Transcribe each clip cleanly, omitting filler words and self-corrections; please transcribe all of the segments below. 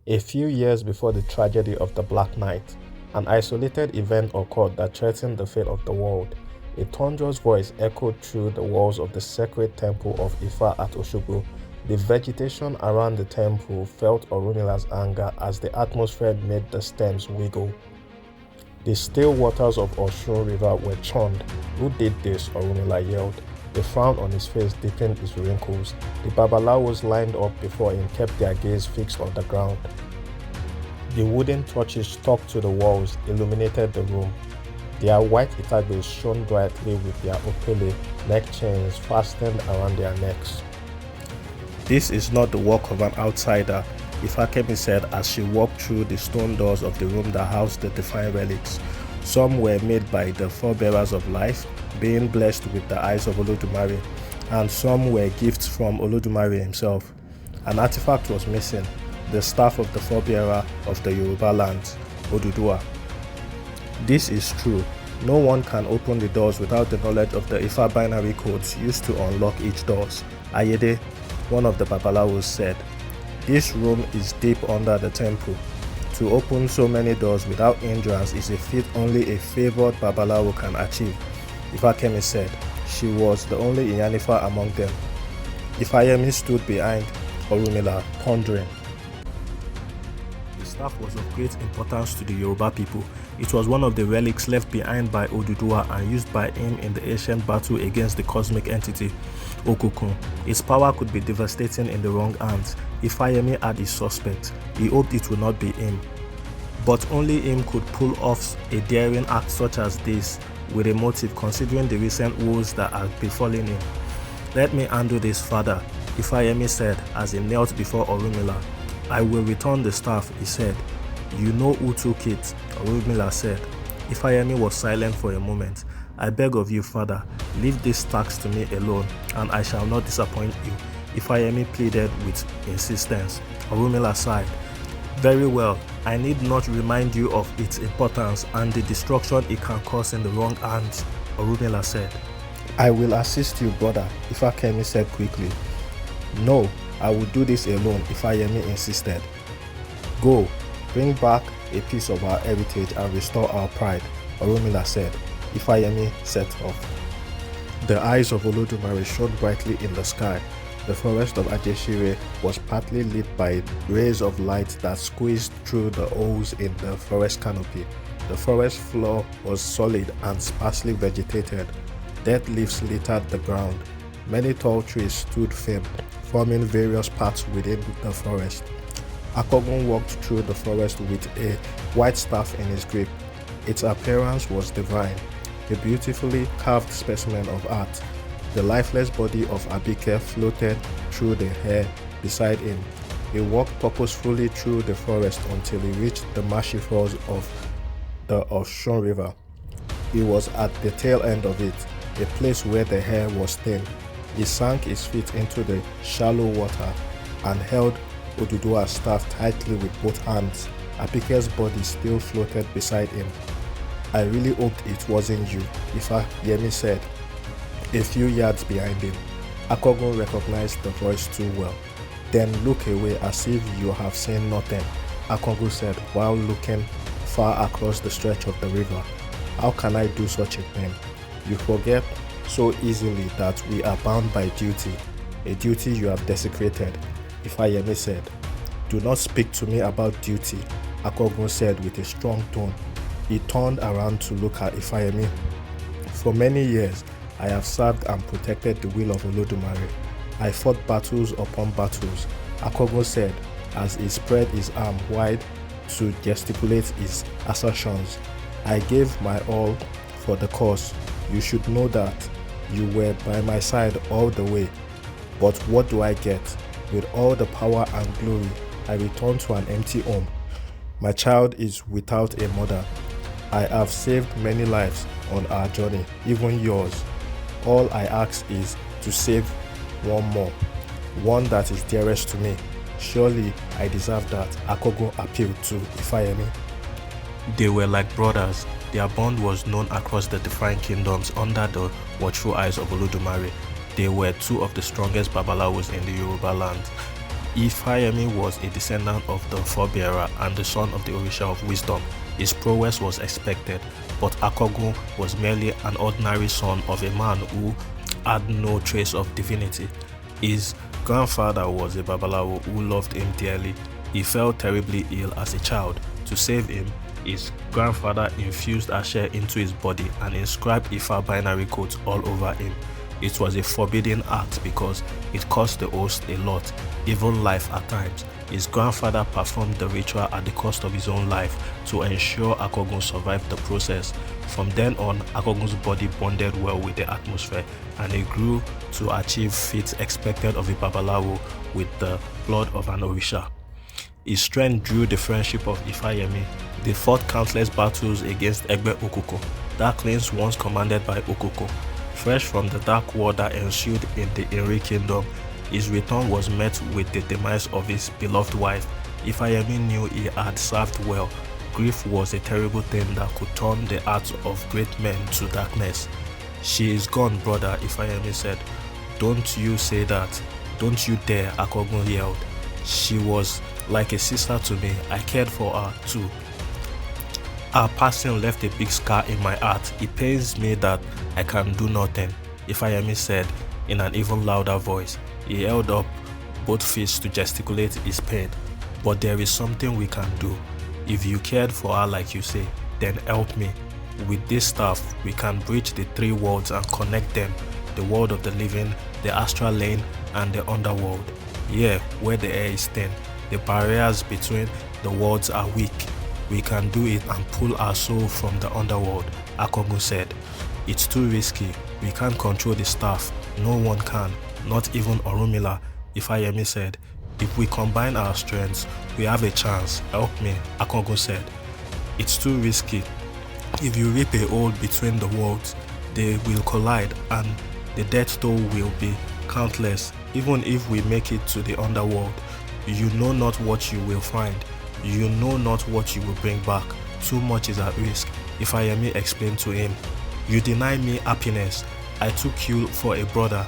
A few years before the tragedy of the Black Night, an isolated event occurred that threatened the fate of the world. A thunderous voice echoed through the walls of the sacred temple of Ifa at Oshogbo. The vegetation around the temple felt Orumila's anger as the atmosphere made the stems wiggle. The still waters of Oshun River were churned. "Who did this?" Orunmila yelled. The frown on his face deepened his wrinkles. The Babalawos lined up before him kept their gaze fixed on the ground. The wooden torches stuck to the walls illuminated the room. Their white itagos shone brightly with their opele neck chains fastened around their necks. "This is not the work of an outsider," Ifakemi said as she walked through the stone doors of the room that housed the divine relics. Some were made by the forebearers of life, being blessed with the eyes of Olodumare, and some were gifts from Olodumare himself. An artifact was missing, the staff of the forebearer of the Yoruba lands, Odudua. This is true. No one can open the doors without the knowledge of the Ifa binary codes used to unlock each doors. Ayede, one of the Babalawos, said. This room is deep under the temple. To open so many doors without hindrance is a feat only a favored Babalawo can achieve, Ifakemi said. She was the only Iyanifa among them. Ifayemi stood behind Orunmila, pondering. The staff was of great importance to the Yoruba people. It was one of the relics left behind by Oduduwa and used by him in the ancient battle against the cosmic entity, Okokun. Its power could be devastating in the wrong hands. Ifayemi had his suspect. He hoped it would not be him. But only him could pull off a daring act such as this with a motive considering the recent woes that had befallen him. Let me handle this, father, Ifayemi said as he knelt before Orunmila. I will return the staff, he said. You know who took it, Orunmila said. Ifayemi was silent for a moment. I beg of you, father, leave this task to me alone, and I shall not disappoint you, Ifayemi pleaded with insistence. Orunmila sighed. Very well, I need not remind you of its importance and the destruction it can cause in the wrong hands, Orunmila said. I will assist you, brother, Ifakemi said quickly. No, I will do this alone, Ifayemi insisted. Go, bring back a piece of our heritage and restore our pride, Orunmila said. Ifayemi set off. The eyes of Olodumare shone brightly in the sky. The forest of Ajeshire was partly lit by rays of light that squeezed through the holes in the forest canopy. The forest floor was solid and sparsely vegetated. Dead leaves littered the ground. Many tall trees stood firm, forming various paths within the forest. Akogun walked through the forest with a white staff in his grip. Its appearance was divine, a beautifully carved specimen of art. The lifeless body of Abike floated through the air beside him. He walked purposefully through the forest until he reached the marshy falls of the Oshun River. He was at the tail end of it, a place where the air was thin. He sank his feet into the shallow water and held Oduduwa's staff tightly with both hands. Abike's body still floated beside him. I really hoped it wasn't you, Ifayemi said, a few yards behind him. Akogun recognized the voice too well. Then look away as if you have seen nothing, Akogun said while looking far across the stretch of the river. How can I do such a thing? You forget so easily that we are bound by duty, a duty you have desecrated, Ifayemi said. Do not speak to me about duty, Akogun said with a strong tone. He turned around to look at Ifayemi. For many years, I have served and protected the will of Olodumare. I fought battles upon battles, Akogun said as he spread his arm wide to gesticulate his assertions. I gave my all for the cause. You should know that. You were by my side all the way. But what do I get? With all the power and glory, I return to an empty home. My child is without a mother. I have saved many lives on our journey, even yours. All I ask is to save one more, one that is dearest to me. Surely I deserve that, Akogun appealed to Ifayemi. They were like brothers. Their bond was known across the different kingdoms under the watchful eyes of Olodumare. They were two of the strongest Babalawos in the Yoruba land. Ifayemi was a descendant of the Forebearer and the son of the Orisha of wisdom. His prowess was expected, but Akogun was merely an ordinary son of a man who had no trace of divinity. His grandfather was a Babalawo who loved him dearly. He fell terribly ill as a child. To save him, his grandfather infused Ashe into his body and inscribed Ifa binary codes all over him. It was a forbidden act because it cost the host a lot, even life at times. His grandfather performed the ritual at the cost of his own life to ensure Akogun survived the process. From then on, Akogun's body bonded well with the atmosphere and he grew to achieve feats expected of a Babalawo with the blood of an Orisha. His strength drew the friendship of Ifayemi. They fought countless battles against Egbe Okuko, Darklings once commanded by Okuko. Fresh from the dark war that ensued in the Inri kingdom, his return was met with the demise of his beloved wife. Ifayemi knew he had served well. Grief was a terrible thing that could turn the hearts of great men to darkness. "She is gone, brother," Ifayemi said. "Don't you say that. Don't you dare," Akogun yelled. "She was like a sister to me. I cared for her too. Her passing left a big scar in my heart. It pains me that I can do nothing," Ifayemi said in an even louder voice. He held up both fists to gesticulate his pain. "But there is something we can do. If you cared for her like you say, then help me. With this staff, we can bridge the three worlds and connect them, the world of the living, the astral lane, and the underworld. Here, where the air is thin, the barriers between the worlds are weak. We can do it and pull our soul from the underworld," Akogun said. "It's too risky. We can't control the staff. No one can, not even Orunmila," Ifayemi said. "If we combine our strengths, we have a chance. Help me," Akogun said. "It's too risky. If you rip a hole between the worlds, they will collide and the death toll will be countless. Even if we make it to the underworld, you know not what you will find. You know not what you will bring back. Too much is at risk," Ifayemi explained to him. "You deny me happiness. I took you for a brother.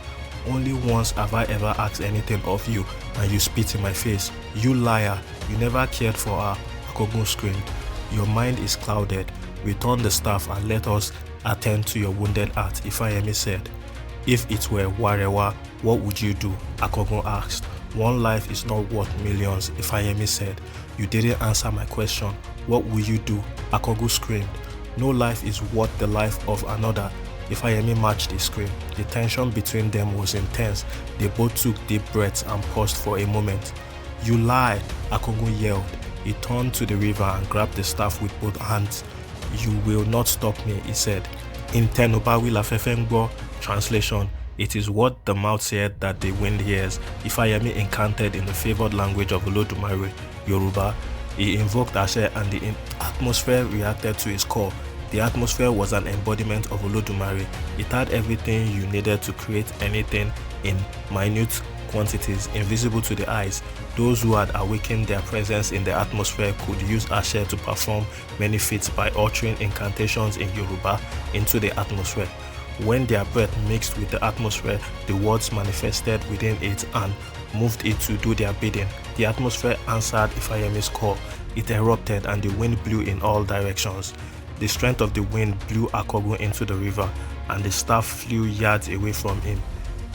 Only once have I ever asked anything of you, and you spit in my face. You liar. You never cared for her," Akogun screamed. "Your mind is clouded. Return the staff and let us attend to your wounded heart," Ifayemi said. "If it were Warewa, what would you do?" Akogun asked. "One life is not worth millions," Ifayemi said. "You didn't answer my question. What will you do?" Akogun screamed. "No life is worth the life of another," Ifayemi matched his scream. The tension between them was intense. They both took deep breaths and paused for a moment. "You lie," Akogun yelled. He turned to the river and grabbed the staff with both hands. "You will not stop me," he said. In Tenubawi Lafefengbo translation, "It is what the mouth said that the wind hears," Ifayemi incanted in the favored language of Olodumare, Yoruba. He invoked Ashe and the atmosphere reacted to his call. The atmosphere was an embodiment of Olodumare. It had everything you needed to create anything in minute quantities, invisible to the eyes. Those who had awakened their presence in the atmosphere could use Ashe to perform many feats by uttering incantations in Yoruba into the atmosphere. When their breath mixed with the atmosphere, the words manifested within it and moved it to do their bidding. The atmosphere answered Ifayemi's call. It erupted and the wind blew in all directions. The strength of the wind blew Akogun into the river, and the staff flew yards away from him.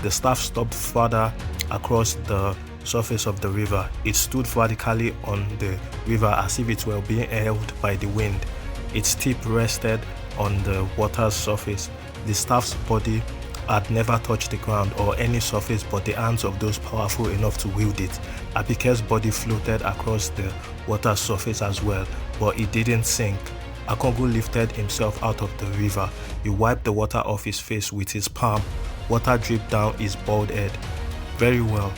The staff stopped further across the surface of the river. It stood vertically on the river as if it were being held by the wind. Its tip rested on the water's surface. The staff's body had never touched the ground or any surface but the hands of those powerful enough to wield it. Abike's body floated across the water's surface as well, but it didn't sink. Akogun lifted himself out of the river. He wiped the water off his face with his palm. Water dripped down his bald head. "Very well.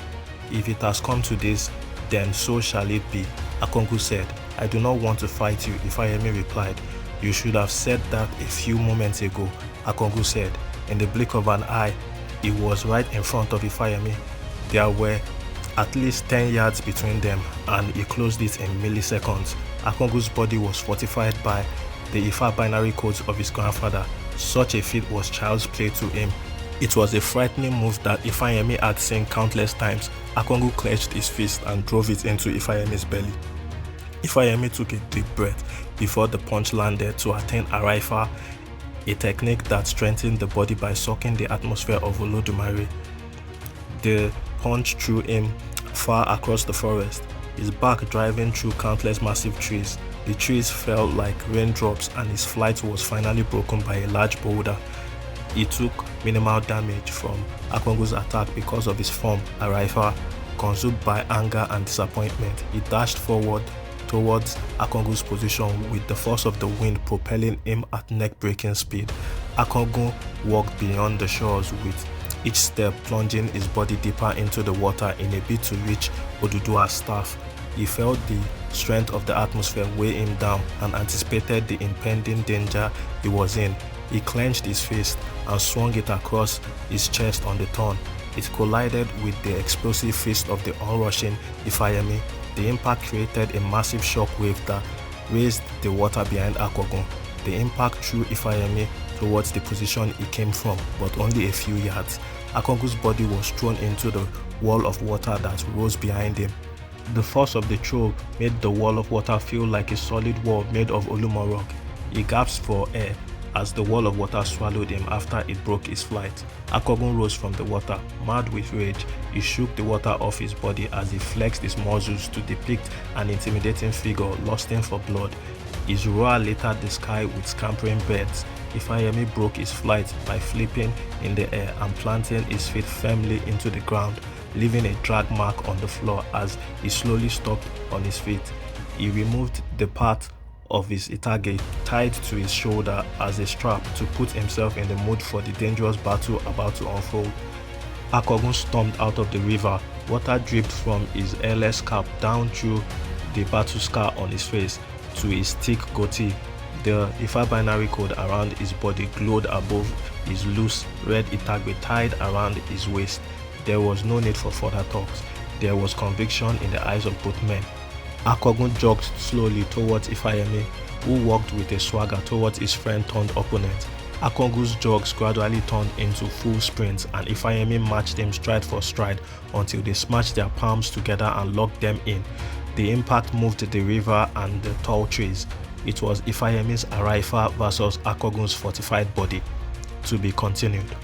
If it has come to this, then so shall it be," Akogun said. "I do not want to fight you," Ifayemi replied. "You should have said that a few moments ago," Akogun said. In the blink of an eye, he was right in front of Ifayemi. There were at least 10 yards between them, and he closed it in milliseconds. Akogun's body was fortified by the Ifa binary codes of his grandfather. Such a feat was child's play to him. It was a frightening move that Ifeanyi had seen countless times. Akongu clenched his fist and drove it into Ifeanyi's belly. Ifeanyi took a deep breath before the punch landed to attain Araifa, a technique that strengthened the body by sucking the atmosphere of Olodumare. The punch threw him far across the forest, his back driving through countless massive trees. The trees fell like raindrops and his flight was finally broken by a large boulder. He took minimal damage from Akongu's attack because of his form, Araifa. Consumed by anger and disappointment, he dashed forward towards Akongu's position with the force of the wind propelling him at neck-breaking speed. Akongu walked beyond the shores, with each step plunging his body deeper into the water in a bid to reach Oduduwa's staff. He felt the strength of the atmosphere weigh him down and anticipated the impending danger he was in. He clenched his fist and swung it across his chest on the turn. It collided with the explosive fist of the onrushing Ifeanyi. The impact created a massive shock wave that raised the water behind Akongu. The impact threw Ifeanyi towards the position he came from, but only a few yards. Akongu's body was thrown into the wall of water that rose behind him. The force of the throw made the wall of water feel like a solid wall made of Olumo rock. He gasped for air as the wall of water swallowed him after it broke his flight. Akongu rose from the water, mad with rage. He shook the water off his body as he flexed his muscles to depict an intimidating figure lusting for blood. His roar littered the sky with scampering birds. Ifeanyi broke his flight by flipping in the air and planting his feet firmly into the ground, leaving a drag mark on the floor as he slowly stopped on his feet. He removed the part of his itage tied to his shoulder as a strap to put himself in the mood for the dangerous battle about to unfold. Akongu stormed out of the river. Water dripped from his hairless cap down through the battle scar on his face to his thick goatee. The Ifa binary code around his body glowed above his loose red itage tied around his waist. There was no need for further talks. There was conviction in the eyes of both men. Akongu jogged slowly towards Ifeanyi, who walked with a swagger towards his friend-turned-opponent. Akongu's jogs gradually turned into full sprints, and Ifeanyi matched him stride for stride until they smashed their palms together and locked them in. The impact moved the river and the tall trees. It was Ifeanyi's Araifa versus Akongu's fortified body. To be continued.